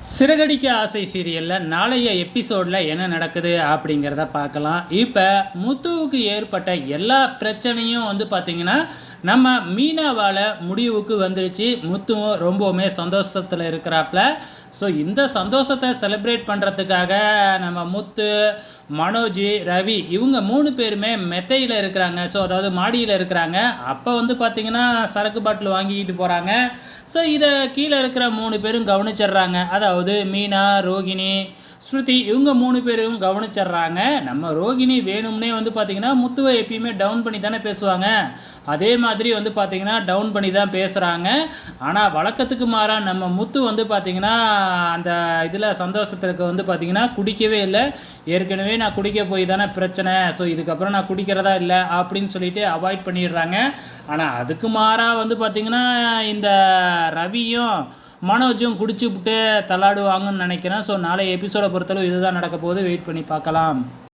சிறகடிக்க ஆசை சீரியலில் நாளைய எபிசோடில் என்ன நடக்குது அப்படிங்கிறத பார்க்கலாம். இப்போ முத்துவுக்கு ஏற்பட்ட எல்லா பிரச்சனையும் பார்த்திங்கன்னா நம்ம மீனாவால் முடிவுக்கு வந்துருச்சு. முத்துவும் ரொம்பவுமே சந்தோஷத்தில் இருக்கிறாப்புல. ஸோ இந்த சந்தோஷத்தை செலிப்ரேட் பண்ணுறதுக்காக நம்ம முத்து, மனோஜ், ரவி இவங்க 3 பேருமே மெத்தையில் இருக்கிறாங்க. ஸோ அதாவது மாடியில் இருக்கிறாங்க. அப்போ பார்த்திங்கன்னா சரக்கு பாட்டில் வாங்கிக்கிட்டு போகிறாங்க. ஸோ இதை கீழே இருக்கிற 3 பேரும் கவனிச்சிடுறாங்க. அதாவது மீனா, ரோகிணி, ஸ்ருதி இவங்க 3 பேரும் கவனிச்சிடுறாங்க. நம்ம ரோகிணி வேணும்னே பார்த்திங்கன்னா முத்துவை எப்பயுமே டவுன் பண்ணி தானே பேசுவாங்க. அதே மாதிரி பார்த்திங்கன்னா டவுன் பண்ணி தான் பேசுகிறாங்க. ஆனால் வழக்கத்துக்கு மாறாக நம்ம முத்து பார்த்திங்கன்னா அந்த இதில் சந்தோஷத்துக்கு பார்த்திங்கன்னா குடிக்கவே இல்லை. ஏற்கனவே நான் குடிக்க போய் தானே பிரச்சனை. ஸோ இதுக்கப்புறம் நான் குடிக்கிறதா இல்லை அப்படின்னு சொல்லிட்டு அவாய்ட் பண்ணிடுறாங்க. ஆனால் அதுக்கு மாறாக பார்த்திங்கன்னா இந்த ரவியும் மனோஜும் குடிச்சுப்புட்டு தள்ளாடுவாங்கன்னு நினைக்கிறேன். ஸோ நாளைய எபிசோடை பொறுத்தளவு இதுதான் நடக்க போகுது. வெயிட் பண்ணி பார்க்கலாம்.